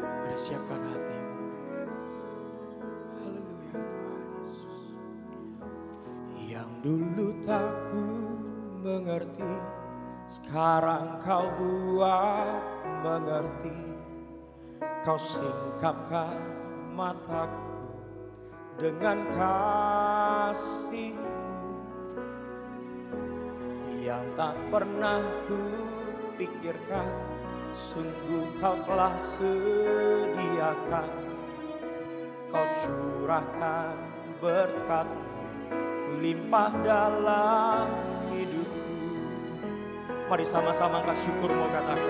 Mari siapkan hatimu. Haleluya Tuhan Yesus. Yang dulu tak ku mengerti, sekarang kau buat mengerti. Kau singkapkan mataku dengan kasih-Mu yang tak pernah ku pikirkan. Sungguh kau telah sediakan, kau curahkan berkat limpah dalam hidupku. Mari sama-sama angkat syukur, mau katakan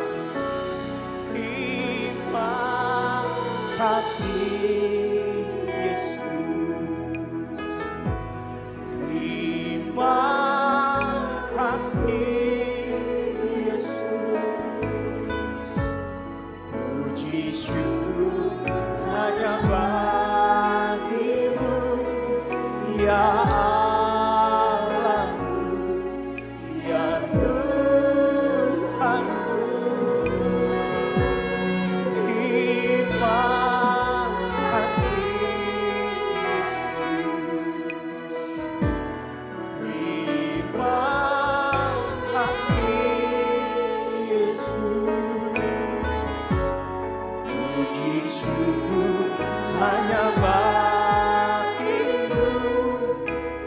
terima kasih Yesus, terima kasih syukur hanya bagi-Mu ya Allahku, ya Tuhanku. Terima kasih Yesus, terima kasih Yesus. Puji syukur hanya bagi-Mu.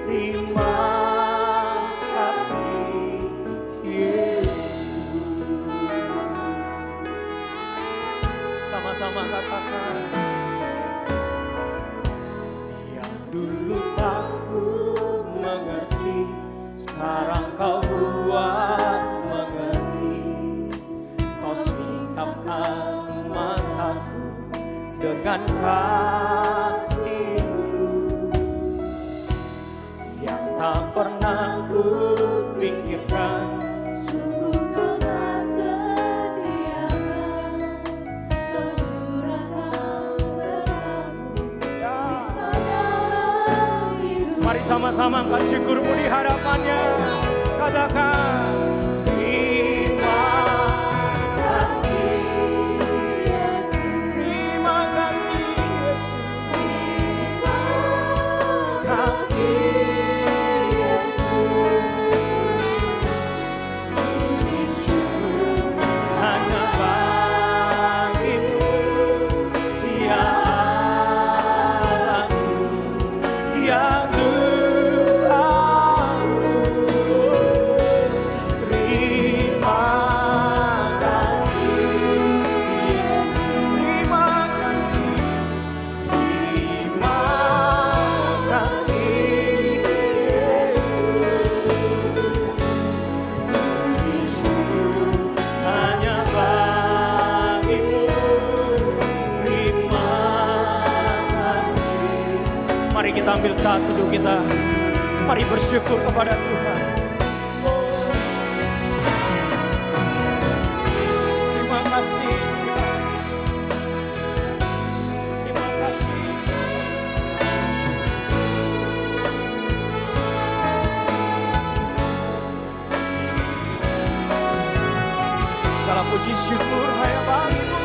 Terima kasih Yesus. Sama-sama katakan, yang dulu tak ku mengerti, sekarang kau buat mengerti. Kau singkapkan mataku dengan kasih-Mu yang tak pernah ku pikirkan. Sungguh kau telah sediakan, kau curahkan berkat-Mu dalam hidup. Mari sama-sama angkat syukur-Mu di hadapannya. Katakan terima kasih. Mari kita ambil saat teduh kita. Mari bersyukur kepada Tuhan. Terima kasih. Terima kasih. Segala puji syukur hanya bagi-Mu.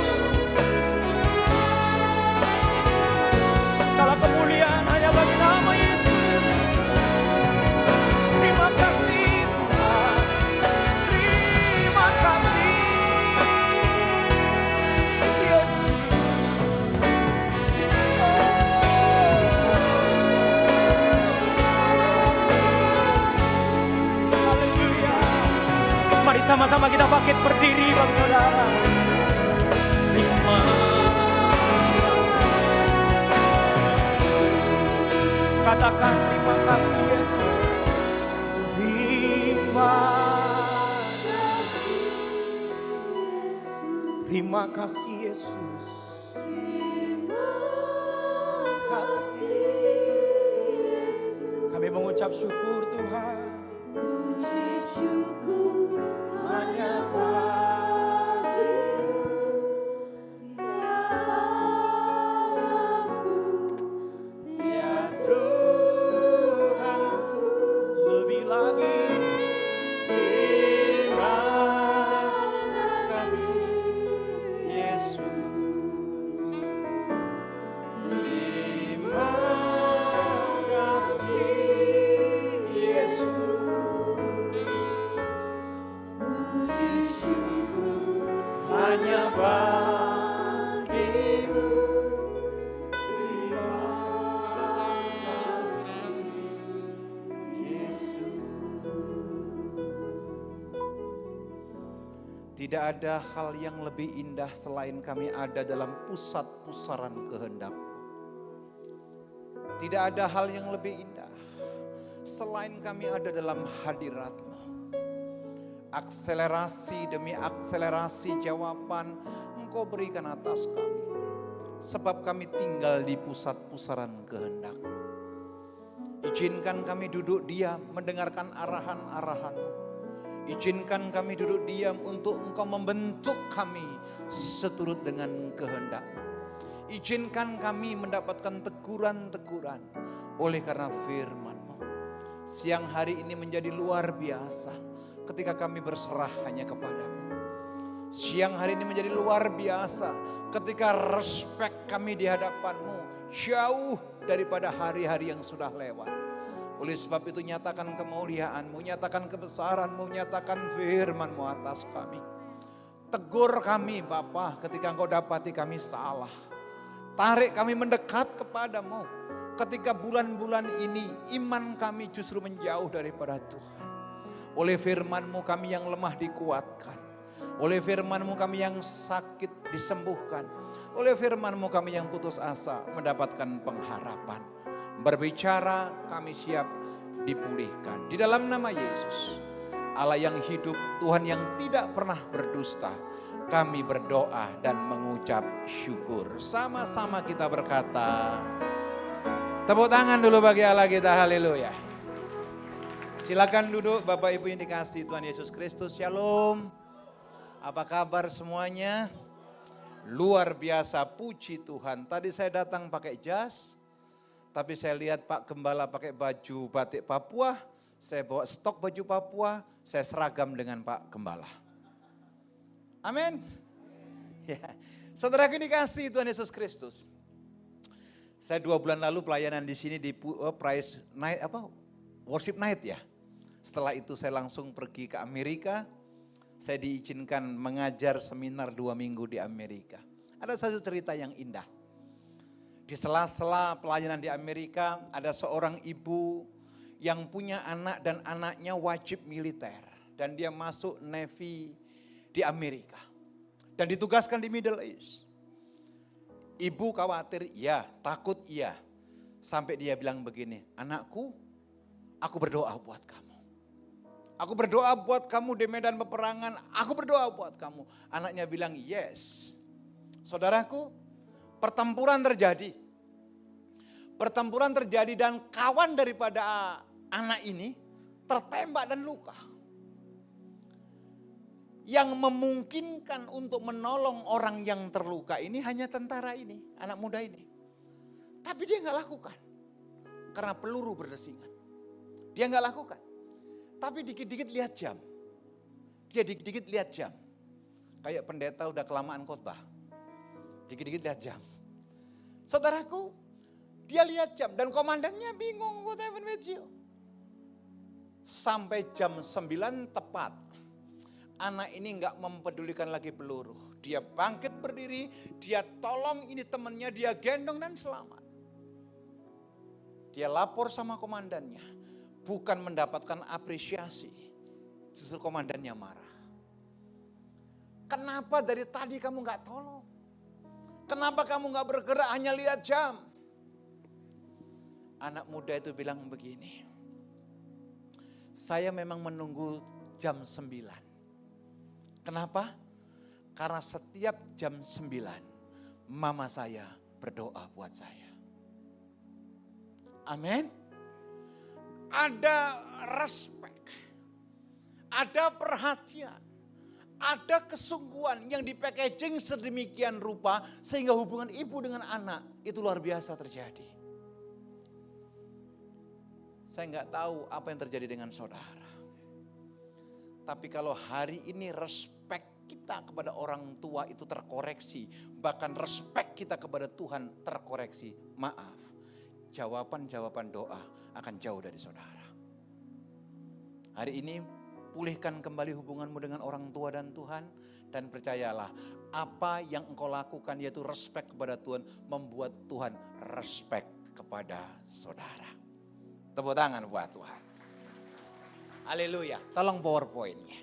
Segala kemuliaan hanya bagi nama Yesus. Terima kasih Tuhan. Terima kasih Yesus. Haleluya. Mari sama-sama kita bangkit berdiri, Bang Saudara. Terima katakan terima kasih Yesus. Terima kasih Yesus. Terima kasih Yesus. Kami mengucap syukur Tuhan. Puji syukur hanya Tidak ada hal yang lebih indah selain kami ada dalam pusat pusaran kehendak. Tidak ada hal yang lebih indah selain kami ada dalam hadirat-Mu. Akselerasi demi akselerasi jawaban Engkau berikan atas kami. Sebab kami tinggal di pusat pusaran kehendak-Mu. Izinkan kami duduk diam mendengarkan arahan-arahan-Mu. Izinkan kami duduk diam untuk Engkau membentuk kami seturut dengan kehendak-Mu. Izinkan kami mendapatkan teguran-teguran oleh karena firman-Mu. Siang hari ini menjadi luar biasa ketika kami berserah hanya kepada-Mu. Siang hari ini menjadi luar biasa ketika respek kami di hadapan-Mu jauh daripada hari-hari yang sudah lewat. Oleh sebab itu nyatakan kemuliaan-Mu, nyatakan kebesaran-Mu, nyatakan firman-Mu atas kami. Tegur kami Bapa ketika Engkau dapati kami salah. Tarik kami mendekat kepada-Mu. Ketika bulan-bulan ini iman kami justru menjauh daripada Tuhan. Oleh firman-Mu kami yang lemah dikuatkan. Oleh firman-Mu kami yang sakit disembuhkan. Oleh firman-Mu kami yang putus asa mendapatkan pengharapan. Berbicara kami siap dipulihkan. Di dalam nama Yesus, Allah yang hidup, Tuhan yang tidak pernah berdusta, kami berdoa dan mengucap syukur. Sama-sama kita berkata, tepuk tangan dulu bagi Allah kita, haleluya. Silakan duduk Bapak Ibu yang dikasihi Tuhan Yesus Kristus, shalom. Apa kabar semuanya? Luar biasa, puji Tuhan. Tadi saya datang pakai jas, tapi saya lihat Pak Gembala pakai baju batik Papua, saya bawa stok baju Papua, saya seragam dengan Pak Gembala. Amin. Ya. Saudaraku dikasih Tuhan Yesus Kristus. Saya 2 bulan lalu pelayanan di sini di Praise Night, Worship Night ya. Setelah itu saya langsung pergi ke Amerika. Saya diizinkan mengajar seminar 2 minggu di Amerika. Ada satu cerita yang indah. Di sela-sela pelayanan di Amerika ada seorang ibu yang punya anak dan anaknya wajib militer. Dan dia masuk Navy di Amerika. Dan ditugaskan di Middle East. Ibu khawatir, ya, takut, ya. Sampai dia bilang begini, anakku, aku berdoa buat kamu. Aku berdoa buat kamu di medan peperangan, aku berdoa buat kamu. Anaknya bilang, yes. Saudaraku, pertempuran terjadi. Pertempuran terjadi dan kawan daripada anak ini tertembak dan luka. Yang memungkinkan untuk menolong orang yang terluka ini hanya tentara ini, anak muda ini. Tapi dia nggak lakukan. Karena peluru berdesingan. Dia nggak lakukan. Tapi dikit-dikit lihat jam. Dia dikit-dikit lihat jam. Kayak pendeta udah kelamaan khotbah. Dikit-dikit lihat jam. Saudaraku, dia lihat jam dan komandannya bingung, what happened with you? Sampai jam 9 tepat. Anak ini nggak mempedulikan lagi peluru. Dia bangkit berdiri, dia tolong ini temannya, dia gendong dan selamat. Dia lapor sama komandannya, bukan mendapatkan apresiasi, justru komandannya marah. Kenapa dari tadi kamu nggak tolong? Kenapa kamu nggak bergerak hanya lihat jam? Anak muda itu bilang begini, saya memang menunggu jam 9. Kenapa? Karena setiap jam 9 mama saya berdoa buat saya. Amin. Ada respek, ada perhatian, ada kesungguhan yang dipackaging sedemikian rupa sehingga hubungan ibu dengan anak itu luar biasa terjadi. Saya nggak tahu apa yang terjadi dengan saudara. Tapi kalau hari ini respek kita kepada orang tua itu terkoreksi, bahkan respek kita kepada Tuhan terkoreksi, maaf, jawaban-jawaban doa akan jauh dari saudara. Hari ini pulihkan kembali hubunganmu dengan orang tua dan Tuhan, dan percayalah apa yang engkau lakukan yaitu respek kepada Tuhan membuat Tuhan respek kepada saudara. Tepuk tangan buat Tuhan. Haleluya. Tolong PowerPoint-nya.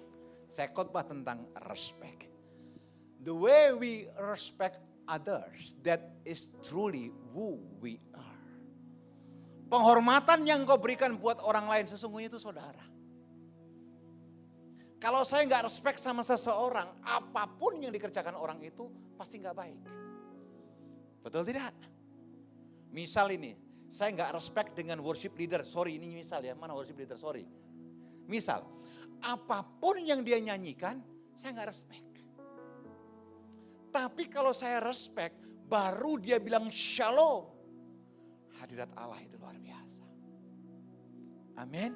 Saya khotbah tentang respect. The way we respect others, that is truly who we are. Penghormatan yang kau berikan buat orang lain sesungguhnya itu saudara. Kalau saya nggak respect sama seseorang, apapun yang dikerjakan orang itu pasti nggak baik. Betul tidak? Misal ini, saya nggak respect dengan worship leader. Sorry, ini misal ya, mana worship leader? Sorry. Misal, apapun yang dia nyanyikan, saya nggak respect. Tapi kalau saya respect, baru dia bilang shalom. Hadirat Allah itu luar biasa. Amin.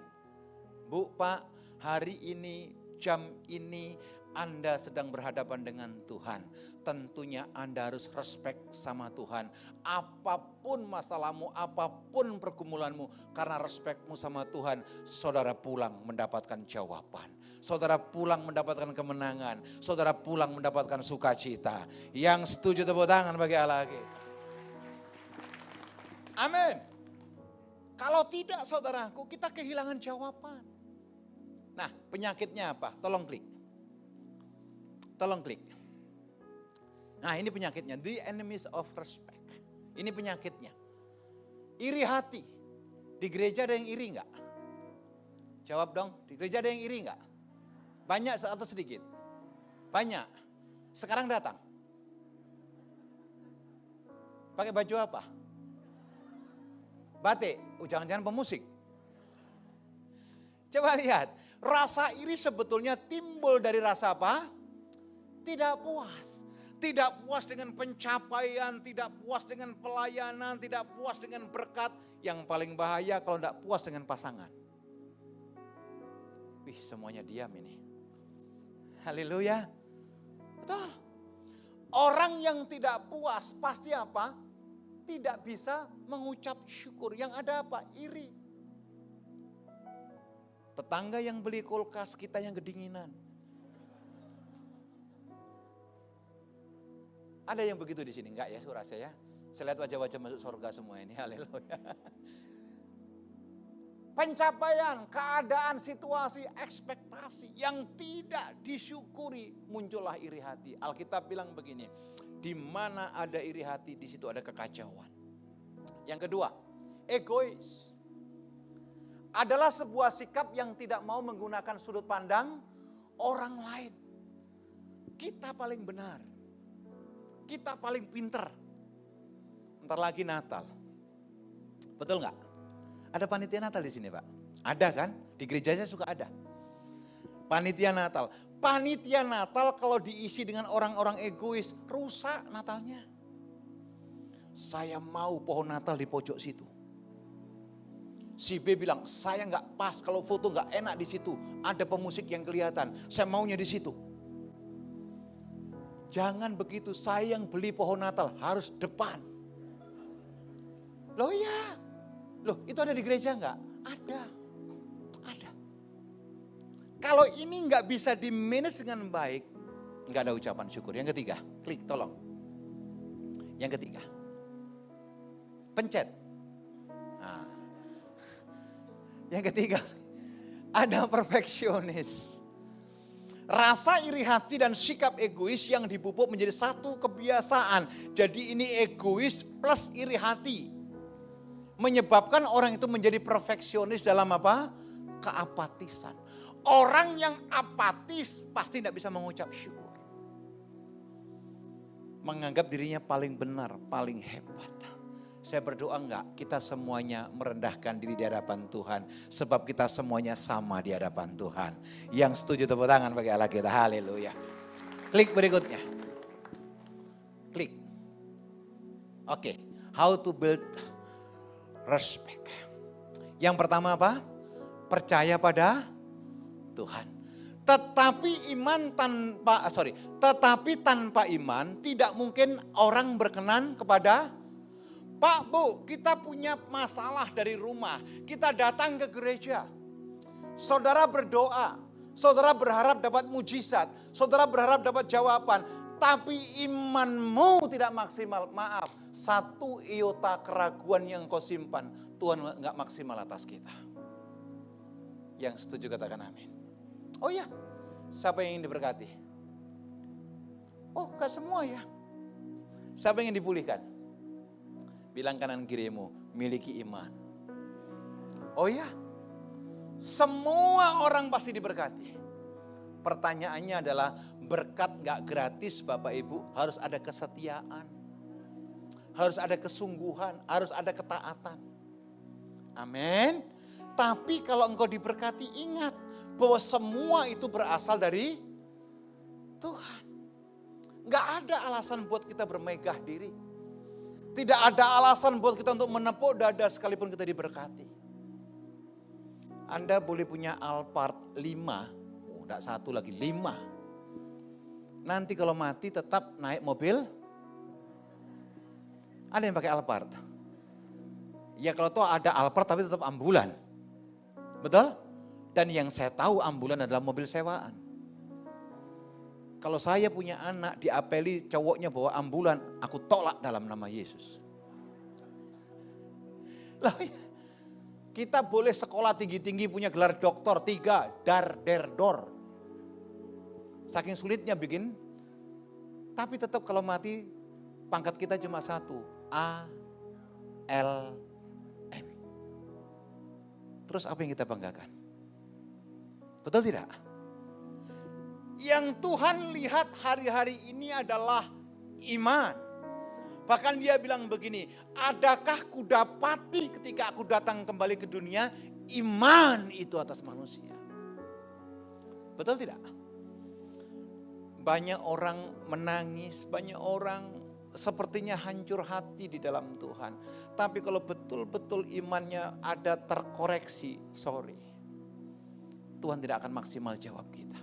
Bu, Pak, hari ini, jam ini, Anda sedang berhadapan dengan Tuhan. Tentunya Anda harus respect sama Tuhan. Apapun masalahmu, apapun pergumulanmu, karena respectmu sama Tuhan, saudara pulang mendapatkan jawaban. Saudara pulang mendapatkan kemenangan. Saudara pulang mendapatkan sukacita. Yang setuju tepuk tangan bagi Allah kita. Amin. Kalau tidak saudaraku, kita kehilangan jawaban. Nah, penyakitnya apa? Tolong klik. Tolong klik. Nah, ini penyakitnya. The enemies of respect. Ini penyakitnya. Iri hati. Di gereja ada yang iri enggak? Jawab dong. Di gereja ada yang iri enggak? Banyak atau sedikit? Banyak. Sekarang datang. Pakai baju apa? Batik. Jangan-jangan pemusik. Coba lihat. Rasa iri sebetulnya timbul dari rasa apa? Tidak puas. Tidak puas dengan pencapaian, tidak puas dengan pelayanan, tidak puas dengan berkat. Yang paling bahaya kalau tidak puas dengan pasangan. Wih, semuanya diam ini. Haleluya. Betul. Orang yang tidak puas pasti apa? Tidak bisa mengucap syukur. Yang ada apa? Iri. Tetangga yang beli kulkas, kita yang kedinginan. Ada yang begitu di sini? Enggak ya, surah saya. Saya lihat wajah-wajah masuk surga semua ini. Haleluya. Pencapaian, keadaan, situasi, ekspektasi yang tidak disyukuri, muncullah iri hati. Alkitab bilang begini, di mana ada iri hati, di situ ada kekacauan. Yang kedua, egois. Adalah sebuah sikap yang tidak mau menggunakan sudut pandang orang lain. Kita paling benar. Kita paling pinter. Ntar lagi Natal. Betul nggak? Ada panitia Natal di sini, Pak? Ada kan? Di gereja saya suka ada. Panitia Natal. Panitia Natal kalau diisi dengan orang-orang egois, rusak Natalnya. Saya mau pohon Natal di pojok situ. Si B bilang, saya nggak pas kalau foto nggak enak di situ. Ada pemusik yang kelihatan. Saya maunya di situ. Jangan begitu, saya yang beli pohon Natal harus depan. Loh ya, loh itu ada di gereja nggak? Ada, ada. Kalau ini nggak bisa di manage dengan baik, nggak ada ucapan syukur. Yang ketiga, klik tolong. Yang ketiga, pencet. Nah. Yang ketiga, ada perfeksionis. Rasa iri hati dan sikap egois yang dipupuk menjadi satu kebiasaan. Jadi ini egois plus iri hati. Menyebabkan orang itu menjadi perfeksionis dalam apa? Keapatisan. Orang yang apatis pasti tidak bisa mengucap syukur. Menganggap dirinya paling benar, paling hebat. Saya berdoa enggak, kita semuanya merendahkan diri di hadapan Tuhan. Sebab kita semuanya sama di hadapan Tuhan. Yang setuju tepuk tangan bagi Allah kita, haleluya. Klik berikutnya. Klik. Oke, how to build respect. Yang pertama apa? Percaya pada Tuhan. Tetapi tanpa iman tidak mungkin orang berkenan kepada Pak, Bu, kita punya masalah dari rumah. Kita datang ke gereja. Saudara berdoa. Saudara berharap dapat mujizat. Saudara berharap dapat jawaban. Tapi imanmu tidak maksimal. Maaf, satu iota keraguan yang kau simpan, Tuhan gak maksimal atas kita. Yang setuju katakan amin. Oh iya, Siapa yang ingin diberkati? Oh, gak semua ya. Siapa yang ingin dipulihkan? Bilang kanan kirimu, miliki iman. Oh ya, semua orang pasti diberkati. Pertanyaannya adalah berkat gak gratis Bapak Ibu, harus ada kesetiaan. Harus ada kesungguhan, harus ada ketaatan. Amin. Tapi kalau engkau diberkati, ingat bahwa semua itu berasal dari Tuhan. Gak ada alasan buat kita bermegah diri. Tidak ada alasan buat kita untuk menepuk dada sekalipun kita diberkati. Anda boleh punya Alphard 5, enggak 1 lagi, 5. Nanti kalau mati tetap naik mobil. Ada yang pakai Alphard? Ya kalau tuh ada Alphard tapi tetap ambulan. Betul? Dan yang saya tahu ambulan adalah mobil sewaan. Kalau saya punya anak diapeli cowoknya bawa ambulan, aku tolak dalam nama Yesus. Lah, kita boleh sekolah tinggi-tinggi punya gelar doktor 3, dor. Saking sulitnya bikin, tapi tetap kalau mati pangkat kita cuma 1, ALM. Terus apa yang kita banggakan? Betul tidak? Yang Tuhan lihat hari-hari ini adalah iman. Bahkan dia bilang begini, adakah kudapati ketika aku datang kembali ke dunia, iman itu atas manusia. Betul tidak? Banyak orang menangis, banyak orang sepertinya hancur hati di dalam Tuhan. Tapi kalau betul-betul imannya ada terkoreksi, sorry. Tuhan tidak akan maksimal jawab kita.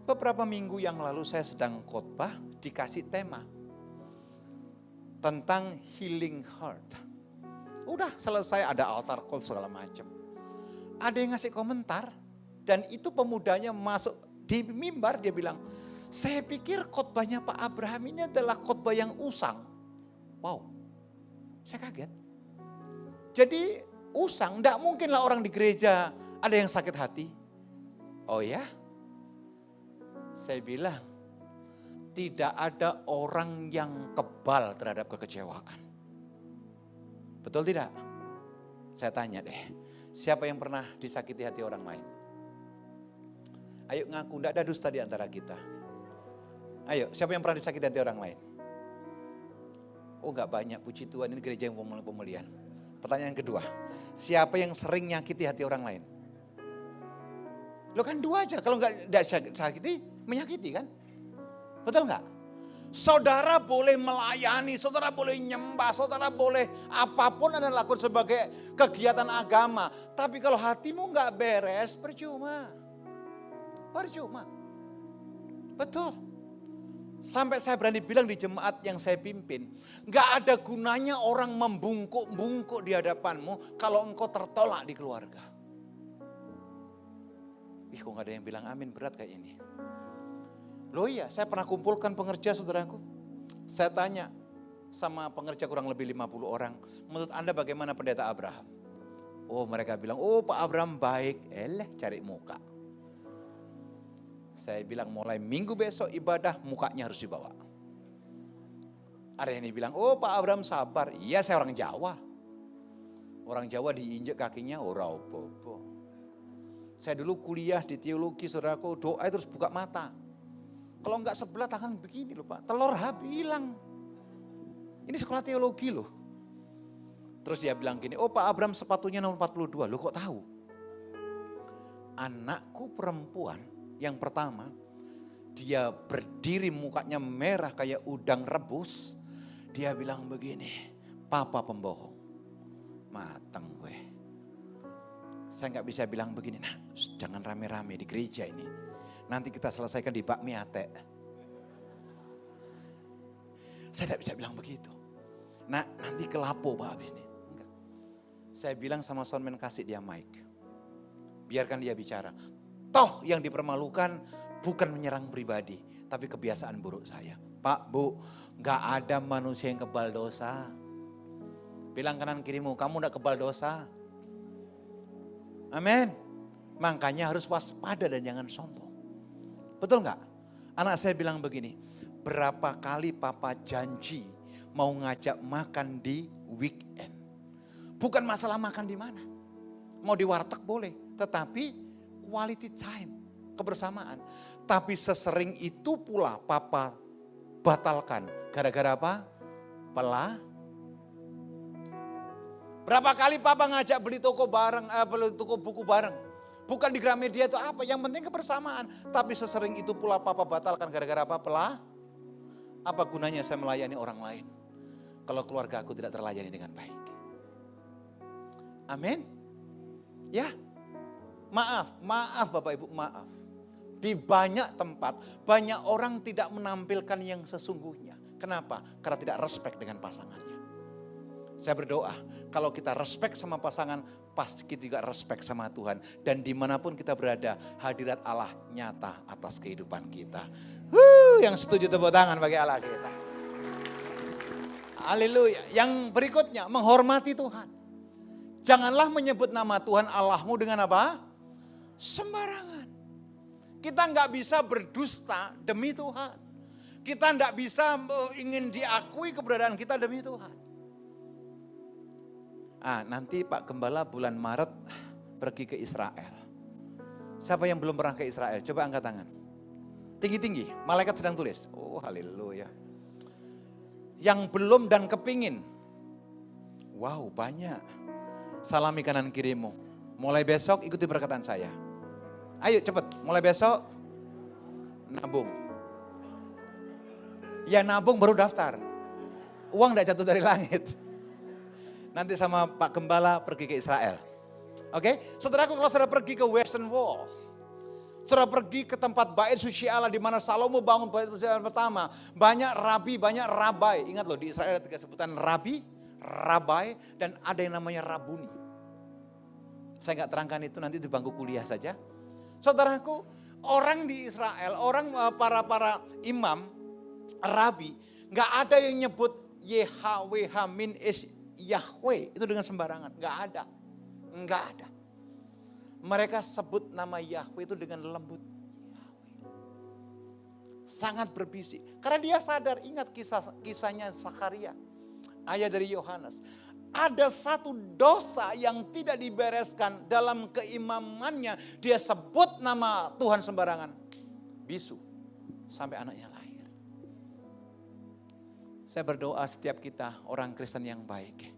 Beberapa minggu yang lalu saya sedang khotbah, dikasih tema tentang healing heart. Udah selesai, ada altar call segala macam. Ada yang ngasih komentar dan itu pemudanya masuk di mimbar, dia bilang, saya pikir khotbahnya Pak Abraham ini adalah khotbah yang usang. Wow, saya kaget. Jadi usang, enggak mungkinlah orang di gereja ada yang sakit hati. Oh ya? Saya bilang, tidak ada orang yang kebal terhadap kekecewaan. Betul tidak? Saya tanya deh, siapa yang pernah disakiti hati orang lain? Ayo ngaku, tidak ada dusta di antara kita. Ayo, siapa yang pernah disakiti hati orang lain? Oh enggak banyak, puji Tuhan, ini gereja yang pemulihan. Pertanyaan kedua, siapa yang sering nyakiti hati orang lain? Lo kan 2 aja, kalau enggak sakiti, menyakiti kan? Betul enggak? Saudara boleh melayani, saudara boleh nyembah, saudara boleh apapun Anda lakukan sebagai kegiatan agama. Tapi kalau hatimu enggak beres, percuma. Percuma. Betul. Sampai saya berani bilang di jemaat yang saya pimpin, enggak ada gunanya orang membungkuk-bungkuk di hadapanmu kalau engkau tertolak di keluarga. Ih, kok gak ada yang bilang amin, berat kayak ini. Loh iya, saya pernah kumpulkan pengerja saudaraku. Saya tanya sama pengerja kurang lebih 50 orang. Menurut Anda bagaimana pendeta Abraham? Oh mereka bilang, oh Pak Abraham baik. Cari muka. Saya bilang mulai minggu besok ibadah mukanya harus dibawa. Ada yang bilang, oh Pak Abraham sabar. Iya saya orang Jawa. Orang Jawa diinjek kakinya, ora opo-opo. Saya dulu kuliah di teologi saudaraku, doa terus buka mata. Kalau enggak sebelah tangan begini loh Pak, telur hilang. Ini sekolah teologi loh. Terus dia bilang gini, oh Pak Abraham sepatunya nomor 42, lo kok tahu? Anakku perempuan yang pertama, dia berdiri mukanya merah kayak udang rebus. Dia bilang begini, papa pembohong. Mateng gue. Saya nggak bisa bilang begini, nah jangan rame-rame di gereja ini. Nanti kita selesaikan di bakmi ate. Saya tidak bisa bilang begitu. Nah nanti kelapo Pak habis ini. Enggak. Saya bilang sama soundman kasih dia mic. Biarkan dia bicara. Toh yang dipermalukan bukan menyerang pribadi. Tapi kebiasaan buruk saya. Pak, Bu, gak ada manusia yang kebal dosa. Bilang kanan kirimu, kamu gak kebal dosa. Amin. Makanya harus waspada dan jangan sombong. Betul nggak? Anak saya bilang begini, berapa kali papa janji mau ngajak makan di weekend. Bukan masalah makan di mana. Mau di warteg boleh, tetapi quality time, kebersamaan. Tapi sesering itu pula papa batalkan. Gara-gara apa? Berapa kali papa ngajak beli toko bareng, beli toko buku bareng. Bukan di Gramedia itu apa, yang penting kebersamaan. Tapi sesering itu pula papa batalkan gara-gara apa? Apa gunanya saya melayani orang lain kalau keluarga aku tidak terlayani dengan baik? Amin. Ya, maaf Bapak Ibu, maaf. Di banyak tempat, banyak orang tidak menampilkan yang sesungguhnya. Kenapa? Karena tidak respect dengan pasangannya. Saya berdoa, kalau kita respect sama pasangan, pasti kita juga respect sama Tuhan. Dan dimanapun kita berada, hadirat Allah nyata atas kehidupan kita. Yang setuju tepuk tangan bagi Allah kita. Haleluya. Yang berikutnya, menghormati Tuhan. Janganlah menyebut nama Tuhan Allahmu dengan apa? Sembarangan. Kita nggak bisa berdusta demi Tuhan. Kita nggak bisa ingin diakui keberadaan kita demi Tuhan. Nanti Pak Gembala bulan Maret pergi ke Israel. Siapa yang belum pernah ke Israel? Coba angkat tangan. Tinggi-tinggi, malaikat sedang tulis. Oh haleluya. Yang belum dan kepingin. Wow banyak. Salami kanan kirimu. Mulai besok ikuti perkataan saya. Ayo cepet, mulai besok nabung. Ya nabung baru daftar. Uang gak jatuh dari langit. Nanti sama Pak Gembala pergi ke Israel. Oke, saudaraku kalau saudara pergi ke Western Wall. Saudara pergi ke tempat bait suci Allah di mana Salomo bangun bait suci Allah pertama. Banyak rabi, banyak rabai. Ingat loh di Israel ada 3 sebutan rabi, rabai, dan ada yang namanya rabuni. Saya nggak terangkan itu nanti di bangku kuliah saja. Saudaraku, orang di Israel, orang para imam, rabi, nggak ada yang nyebut YHWH min is Yahweh itu dengan sembarangan, nggak ada. Mereka sebut nama Yahweh itu dengan lembut. Sangat berbisik. Karena dia sadar, ingat kisahnya Zakaria. Ayat dari Yohanes. Ada satu dosa yang tidak dibereskan dalam keimamannya. Dia sebut nama Tuhan sembarangan. Bisu. Sampai anaknya lahir. Saya berdoa setiap kita orang Kristen yang baik.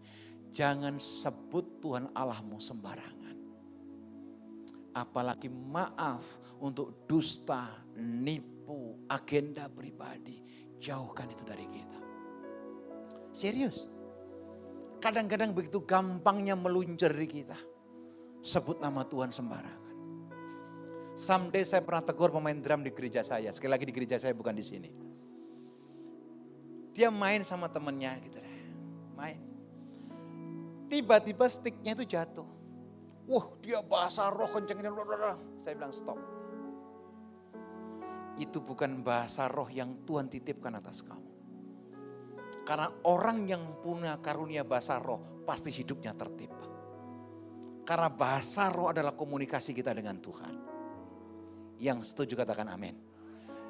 Jangan sebut Tuhan Allahmu sembarangan. Apalagi maaf untuk dusta, nipu, agenda pribadi. Jauhkan itu dari kita. Serius. Kadang-kadang begitu gampangnya meluncur di kita. Sebut nama Tuhan sembarangan. Someday saya pernah tegur pemain drum di gereja saya. Sekali lagi di gereja saya bukan di sini. Dia main sama temennya gitu deh. Main. Tiba-tiba sticknya itu jatuh. Wah dia bahasa roh kencengnya. Saya bilang stop. Itu bukan bahasa roh yang Tuhan titipkan atas kamu. Karena orang yang punya karunia bahasa roh pasti hidupnya tertib. Karena bahasa roh adalah komunikasi kita dengan Tuhan. Yang setuju katakan amin.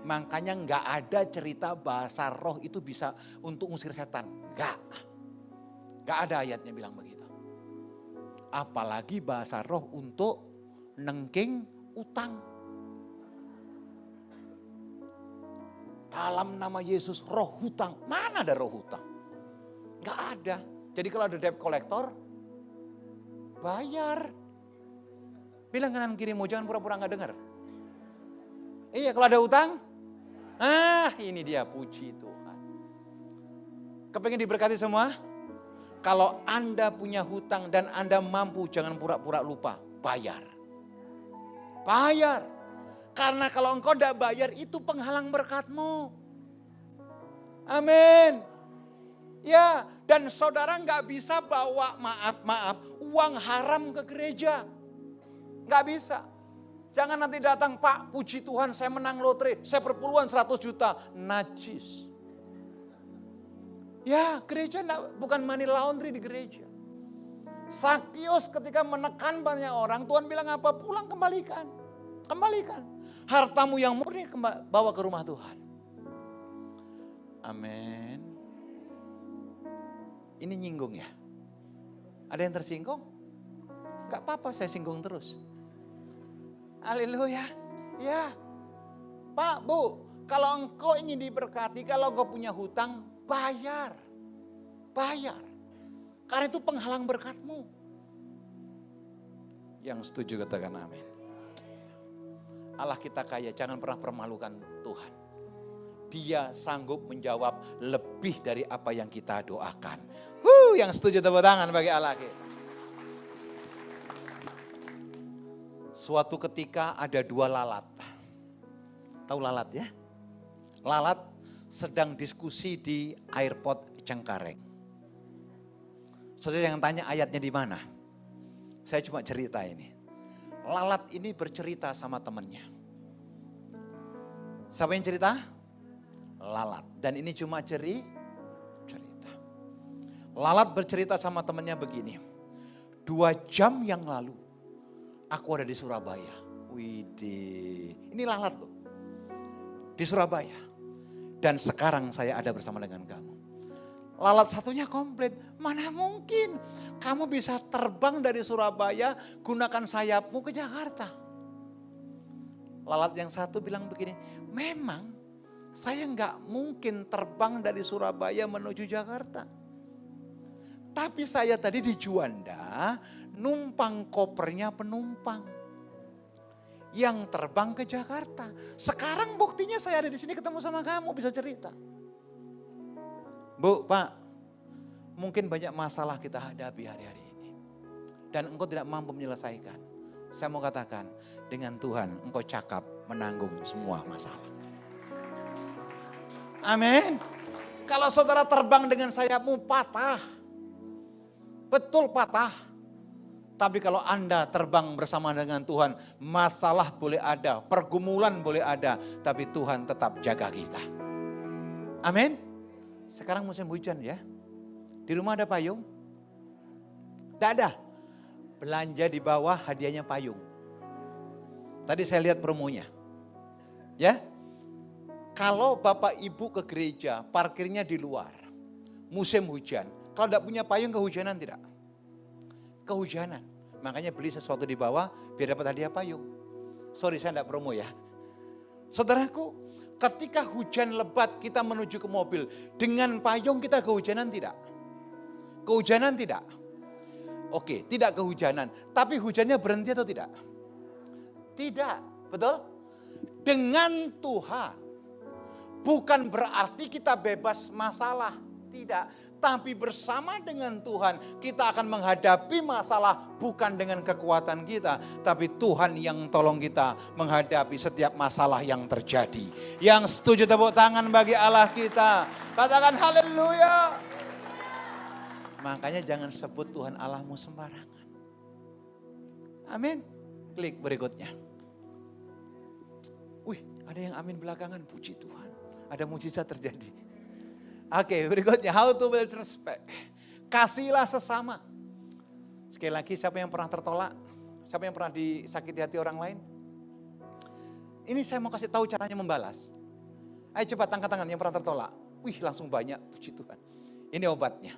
Makanya nggak ada cerita bahasa roh itu bisa untuk ngusir setan. Nggak ada ayatnya bilang begitu. Apalagi bahasa roh untuk nengking utang. Dalam nama Yesus roh hutang. Mana ada roh hutang? Nggak ada. Jadi kalau ada debt collector, bayar. Bilang kanan kirimu jangan pura-pura nggak dengar. Iya kalau ada utang, ini dia puji Tuhan. Kepengen diberkati semua? Kalau Anda punya hutang dan Anda mampu jangan pura-pura lupa, bayar. Bayar. Karena kalau engkau tidak bayar itu penghalang berkatmu. Amin. Ya, dan saudara nggak bisa bawa maaf uang haram ke gereja. Nggak bisa. Jangan nanti datang, Pak, puji Tuhan saya menang lotre, saya perpuluhan 100 juta. Najis. Ya, gereja bukan money laundry di gereja. Sakius ketika menekan banyak orang, Tuhan bilang apa? Pulang kembalikan. Kembalikan. Hartamu yang murni bawa ke rumah Tuhan. Amin. Ini nyinggung ya? Ada yang tersinggung? Gak apa-apa, saya singgung terus. Haleluya. Ya. Pak, Bu, kalau engkau ingin diberkati, kalau engkau punya hutang, bayar. Bayar. Karena itu penghalang berkatmu. Yang setuju katakan amin. Allah kita kaya, jangan pernah permalukan Tuhan. Dia sanggup menjawab lebih dari apa yang kita doakan. Yang setuju tepuk tangan bagi Allah kita. Suatu ketika ada dua lalat. Tahu lalat ya? Lalat sedang diskusi di airport Cengkareng. Saudara yang tanya ayatnya di mana? Saya cuma cerita ini. Lalat ini bercerita sama temannya. Siapa yang cerita? Lalat. Dan ini cuma cerita. Lalat bercerita sama temannya begini. 2 jam yang lalu aku ada di Surabaya. Widih. Ini lalat loh. Di Surabaya. Dan sekarang saya ada bersama dengan kamu. Lalat satunya komplit. Mana mungkin kamu bisa terbang dari Surabaya gunakan sayapmu ke Jakarta. Lalat yang satu bilang begini, memang saya nggak mungkin terbang dari Surabaya menuju Jakarta. Tapi saya tadi di Juanda numpang kopernya penumpang yang terbang ke Jakarta. Sekarang buktinya saya ada di sini ketemu sama kamu, bisa cerita. Bu, Pak, mungkin banyak masalah kita hadapi hari-hari ini. Dan engkau tidak mampu menyelesaikan. Saya mau katakan, dengan Tuhan engkau cakap menanggung semua masalah. Amin. Kalau saudara terbang dengan sayapmu patah. Betul patah. Tapi kalau Anda terbang bersama dengan Tuhan, masalah boleh ada, pergumulan boleh ada, tapi Tuhan tetap jaga kita. Amin. Sekarang musim hujan ya. Di rumah ada payung? Tidak ada. Belanja di bawah hadiahnya payung. Tadi saya lihat promonya. Ya. Kalau Bapak Ibu ke gereja, parkirnya di luar. Musim hujan. Kalau tidak punya payung, kehujanan tidak? Kehujanan. Makanya beli sesuatu di bawah biar dapat hadiah payung. Sorry saya tidak promo ya. Saudaraku, ketika hujan lebat kita menuju ke mobil. Dengan payung kita kehujanan tidak? Kehujanan tidak? Oke, tidak kehujanan. Tapi hujannya berhenti atau tidak? Tidak, betul? Dengan Tuhan. Bukan berarti kita bebas masalah. Tidak. Tapi bersama dengan Tuhan kita akan menghadapi masalah bukan dengan kekuatan kita. Tapi Tuhan yang tolong kita menghadapi setiap masalah yang terjadi. Yang setuju tepuk tangan bagi Allah kita. Katakan haleluya. Makanya jangan sebut Tuhan Allahmu sembarangan. Amin. Klik berikutnya. Wih, ada yang amin belakangan, puji Tuhan. Ada mujizat terjadi. Oke, berikutnya, how to build respect. Kasihilah sesama. Sekali lagi, siapa yang pernah tertolak? Siapa yang pernah disakiti hati orang lain? Ini saya mau kasih tahu caranya membalas. Ayo cepat angkat tangan yang pernah tertolak. Wih, langsung banyak, puji Tuhan. Ini obatnya.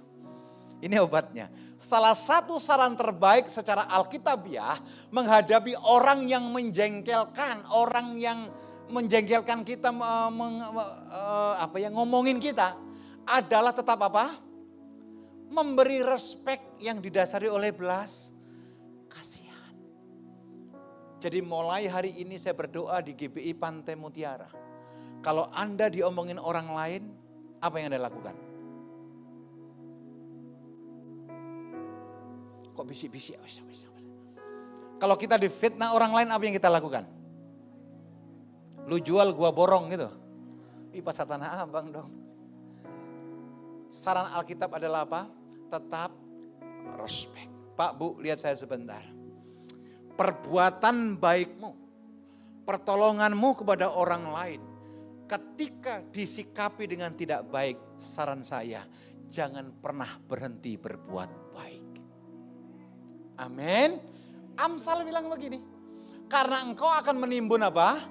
Ini obatnya. Salah satu saran terbaik secara alkitabiah menghadapi orang yang menjengkelkan, orang yang menjengkelkan kita, ngomongin kita. Adalah tetap apa? Memberi respek yang didasari oleh belas kasihan. Jadi mulai hari ini saya berdoa di GBI Pantai Mutiara. Kalau Anda diomongin orang lain, apa yang Anda lakukan? Kok bisik-bisik? Kalau kita difitnah orang lain, apa yang kita lakukan? Lu jual, gua borong gitu. Ih, pasar Tanah Abang dong. Saran Alkitab adalah apa? Tetap respect. Pak, Bu, lihat saya sebentar. Perbuatan baikmu, pertolonganmu kepada orang lain, ketika disikapi dengan tidak baik, saran saya, jangan pernah berhenti berbuat baik. Amin. Amsal bilang begini, karena engkau akan menimbun apa?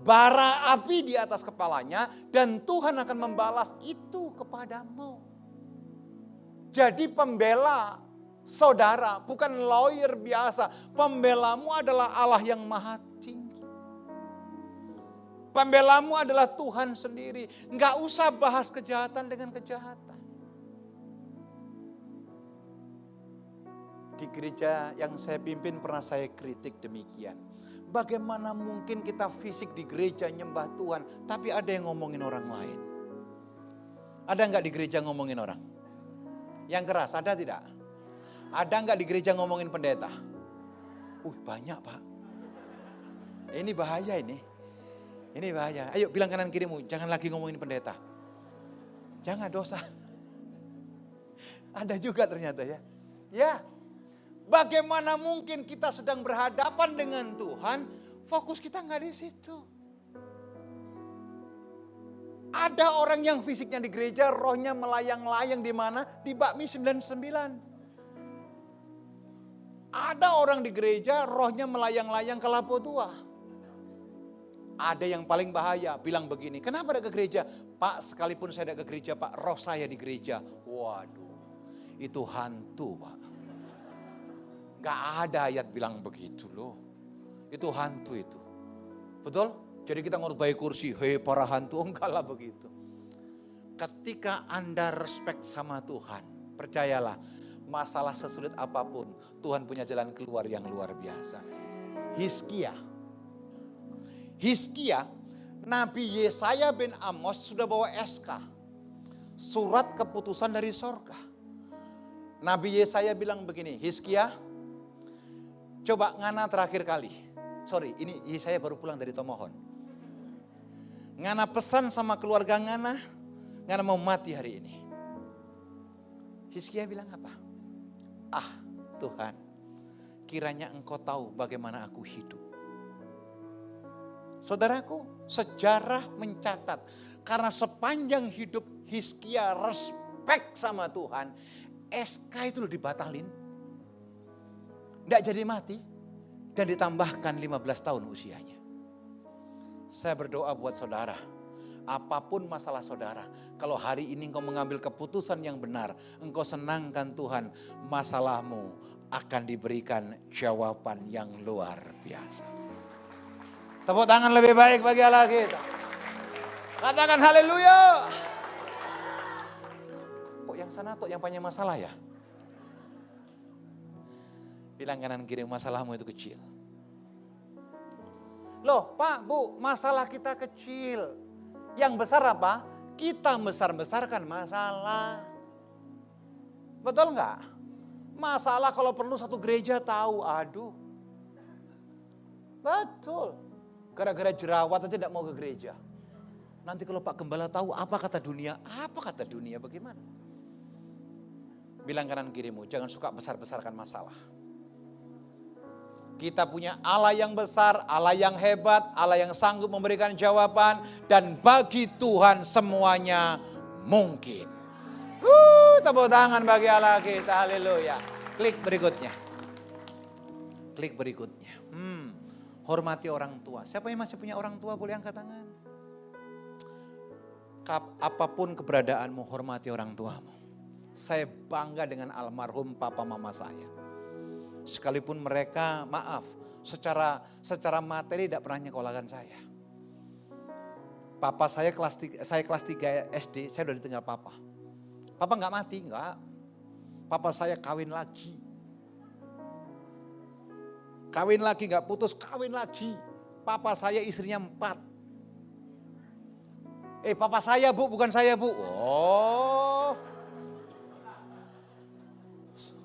bara api di atas kepalanya dan Tuhan akan membalas itu kepadamu. Jadi pembela saudara bukan lawyer biasa. Pembelamu adalah Allah yang maha tinggi. Pembelamu adalah Tuhan sendiri. Enggak usah bahas kejahatan dengan kejahatan. Di gereja yang saya pimpin pernah saya kritik demikian. Bagaimana mungkin kita fisik di gereja nyembah Tuhan, tapi ada yang ngomongin orang lain. Ada enggak di gereja ngomongin orang? Yang keras, ada tidak? Ada enggak di gereja ngomongin pendeta? Banyak Pak. Ini bahaya ini. Ini bahaya. Ayo bilang kanan kirimu, jangan lagi ngomongin pendeta. Jangan dosa. Ada juga ternyata ya. Ya. Bagaimana mungkin kita sedang berhadapan dengan Tuhan, fokus kita nggak di situ. Ada orang yang fisiknya di gereja, rohnya melayang-layang di mana? Di Bakmi 99. Ada orang di gereja, rohnya melayang-layang ke Lapo Tua. Ada yang paling bahaya, bilang begini, kenapa ada ke gereja? Pak, sekalipun saya ada ke gereja, Pak, roh saya di gereja. Waduh, itu hantu Pak. Gak ada ayat bilang begitu loh. Itu hantu itu. Betul? Jadi kita ngurus bayi kursi. Hei para hantu, enggak lah begitu. Ketika Anda respect sama Tuhan, percayalah, masalah sesulit apapun, Tuhan punya jalan keluar yang luar biasa. Hizkia, Nabi Yesaya bin Amos sudah bawa SK. Surat keputusan dari sorga. Nabi Yesaya bilang begini, Hizkia, coba Ngana terakhir kali. Sorry, ini saya baru pulang dari Tomohon. Ngana pesan sama keluarga Ngana mau mati hari ini. Hizkia bilang apa? Tuhan, kiranya Engkau tahu bagaimana aku hidup. Saudaraku, sejarah mencatat. Karena sepanjang hidup Hizkia respect sama Tuhan, SK itu loh dibatalin. Tidak jadi mati dan ditambahkan 15 tahun usianya. Saya berdoa buat saudara, apapun masalah saudara, kalau hari ini engkau mengambil keputusan yang benar, engkau senangkan Tuhan, masalahmu akan diberikan jawaban yang luar biasa. Tepuk tangan lebih baik bagi Allah kita. Katakan haleluya. Kok yang sana tuh yang punya masalah ya? Bilang kanan kiri, masalahmu itu kecil. Loh Pak, Bu, masalah kita kecil. Yang besar apa? Kita besar-besarkan masalah. Betul nggak? Masalah kalau perlu satu gereja tahu, aduh. Betul. Gara-gara jerawat aja tidak mau ke gereja. Nanti kalau Pak Gembala tahu apa kata dunia, bagaimana? Bilang kanan kirimu, jangan suka besar-besarkan masalah. Kita punya Allah yang besar, Allah yang hebat, Allah yang sanggup memberikan jawaban. Dan bagi Tuhan semuanya mungkin. Tepuk tangan bagi Allah kita, haleluya. Klik berikutnya. Hormati orang tua. Siapa yang masih punya orang tua boleh angkat tangan. Apapun keberadaanmu, hormati orang tuamu. Saya bangga dengan almarhum papa mama saya. Sekalipun mereka, maaf, secara materi tidak pernah nyekolahkan saya. Papa saya kelas 3 SD, saya udah ditinggal papa. Papa nggak mati, nggak. Papa saya kawin lagi. Kawin lagi, nggak putus, kawin lagi. Papa saya istrinya 4. Papa saya Bu, bukan saya Bu. Oh.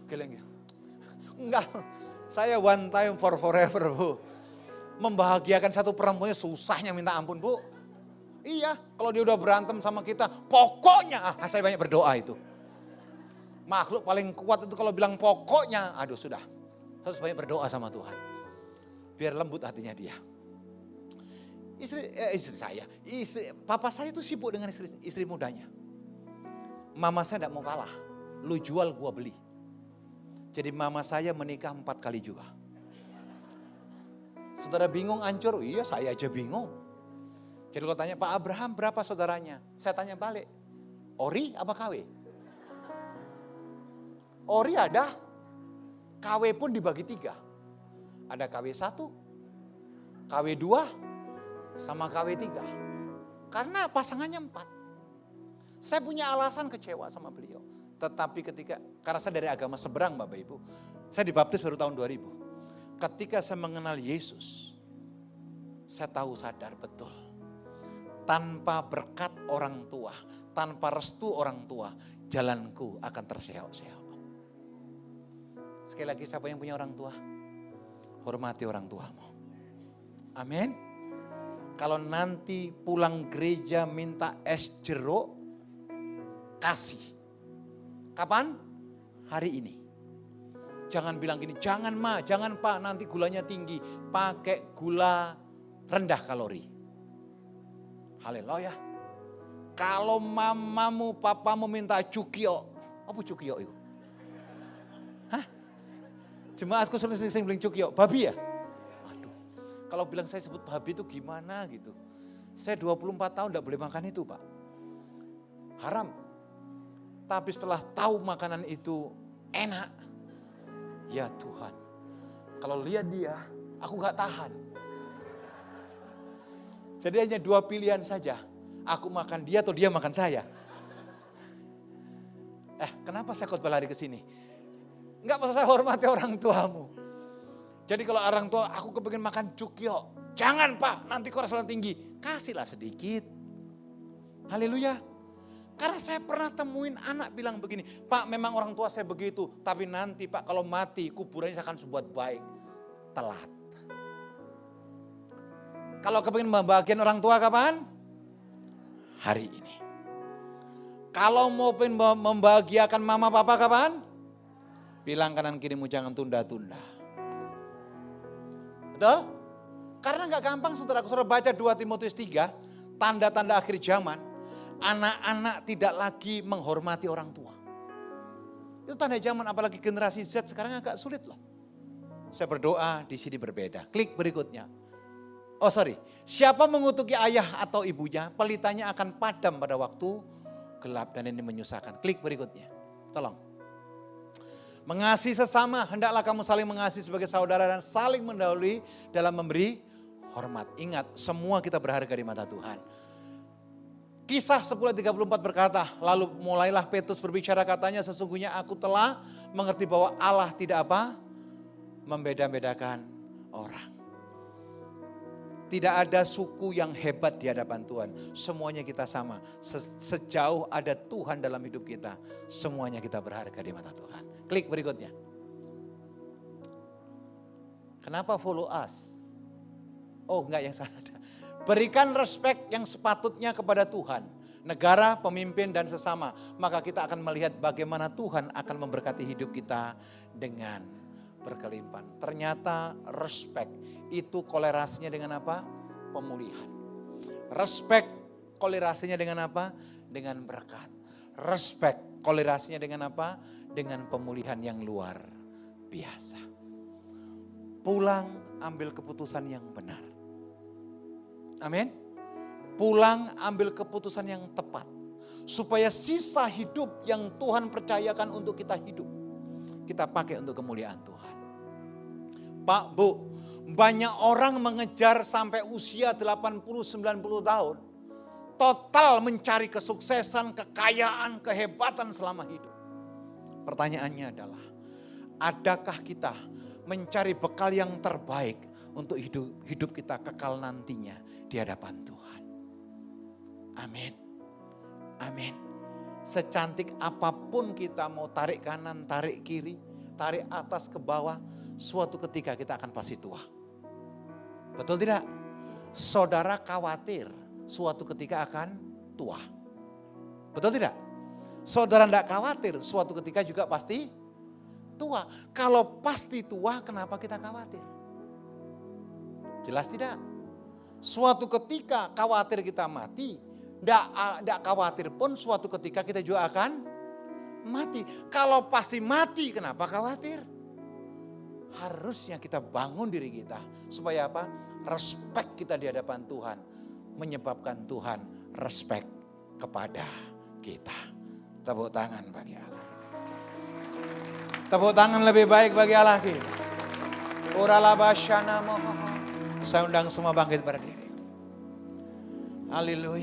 Geleng ya. Enggak, saya one time for forever Bu. Membahagiakan satu perempuannya susahnya minta ampun Bu. Iya, kalau dia udah berantem sama kita, pokoknya, saya banyak berdoa itu. Makhluk paling kuat itu kalau bilang pokoknya, aduh sudah. Harus banyak berdoa sama Tuhan. Biar lembut hatinya dia. Papa saya itu sibuk dengan istri mudanya. Mama saya tidak mau kalah. Lu jual gua beli. Jadi mama saya menikah 4 kali juga. Saudara bingung, hancur? Iya, saya aja bingung. Jadi kalau tanya, Pak Abraham berapa saudaranya? Saya tanya balik, Ori apa KW? Ori ada, KW pun dibagi 3. Ada KW 1, KW 2, sama KW 3. Karena pasangannya 4. Saya punya alasan kecewa sama beliau. Tetapi karena saya dari agama seberang Bapak Ibu. Saya dibaptis baru tahun 2000. Ketika saya mengenal Yesus, saya tahu sadar betul. Tanpa berkat orang tua, tanpa restu orang tua, jalanku akan terseok-seok. Sekali lagi, siapa yang punya orang tua? Hormati orang tuamu. Amin. Kalau nanti pulang gereja minta es jeruk, kasih. Kapan? Hari ini. Jangan bilang gini, jangan ma, jangan pak, nanti gulanya tinggi. Pakai gula rendah kalori. Haleluya. Kalau mamamu, papamu minta cukio, apa cukio itu? Hah? Jemaatku sering bilang cukio, babi ya? Waduh, kalau bilang saya sebut babi itu gimana gitu. Saya 24 tahun tidak boleh makan itu Pak. Haram. Tapi setelah tahu makanan itu enak, ya Tuhan. Kalau lihat dia, aku gak tahan. Jadi hanya 2 pilihan saja. Aku makan dia atau dia makan saya. Kenapa saya khotbah lari ke sini? Enggak pasal saya hormati orang tuamu. Jadi kalau orang tua, aku kepengen makan cukyo. Jangan Pak, nanti kolesterol tinggi. Kasihlah sedikit. Haleluya. Karena saya pernah temuin anak bilang begini, Pak memang orang tua saya begitu. Tapi nanti Pak kalau mati kuburannya saya akan buat baik. Telat. Kalau kepengen membahagiakan orang tua kapan? Hari ini. Kalau mau membahagiakan mama papa kapan? Bilang kanan kirimu jangan tunda-tunda. Betul? Karena gak gampang saudara baca 2 Timotius 3, tanda-tanda akhir zaman, anak-anak tidak lagi menghormati orang tua. Itu tanda zaman, apalagi generasi Z sekarang agak sulit loh. Saya berdoa di sini berbeda. Klik berikutnya. Siapa mengutuki ayah atau ibunya, pelitanya akan padam pada waktu gelap dan ini menyusahkan. Klik berikutnya. Tolong. Mengasihi sesama, hendaklah kamu saling mengasihi sebagai saudara dan saling mendahului dalam memberi hormat. Ingat, semua kita berharga di mata Tuhan. Kisah 10:34 berkata, lalu mulailah Petrus berbicara katanya, sesungguhnya aku telah mengerti bahwa Allah tidak membeda-bedakan orang. Tidak ada suku yang hebat di hadapan Tuhan. Semuanya kita sama. Sejauh ada Tuhan dalam hidup kita, semuanya kita berharga di mata Tuhan. Klik berikutnya. Kenapa follow us? Oh enggak, yang salah. Berikan respect yang sepatutnya kepada Tuhan, negara, pemimpin dan sesama. Maka kita akan melihat bagaimana Tuhan akan memberkati hidup kita dengan berkelimpahan. Ternyata respect itu kolerasinya dengan apa? Pemulihan. Respect kolerasinya dengan apa? Dengan berkat. Respect kolerasinya dengan apa? Dengan pemulihan yang luar biasa. Pulang ambil keputusan yang benar. Amin. Pulang ambil keputusan yang tepat. Supaya sisa hidup yang Tuhan percayakan untuk kita hidup, kita pakai untuk kemuliaan Tuhan. Pak, Bu, banyak orang mengejar sampai usia 80-90 tahun. Total mencari kesuksesan, kekayaan, kehebatan selama hidup. Pertanyaannya adalah, adakah kita mencari bekal yang terbaik untuk hidup kita kekal nantinya di hadapan Tuhan? Amin. Amin. Secantik apapun kita mau tarik kanan, tarik kiri, tarik atas ke bawah, suatu ketika kita akan pasti tua. Betul tidak? Saudara khawatir suatu ketika akan tua. Betul tidak? Saudara tidak khawatir suatu ketika juga pasti tua. Kalau pasti tua, kenapa kita khawatir? Jelas tidak? Suatu ketika khawatir kita mati, tidak khawatir pun suatu ketika kita juga akan mati. Kalau pasti mati, kenapa khawatir? Harusnya kita bangun diri kita. Supaya apa? Respect kita di hadapan Tuhan. menyebabkan Tuhan respect kepada kita. Tepuk tangan bagi Allah. Tepuk tangan lebih baik bagi Allah kita. Uralabasyana moho. Saya undang semua bangkit berdiri. Haleluya.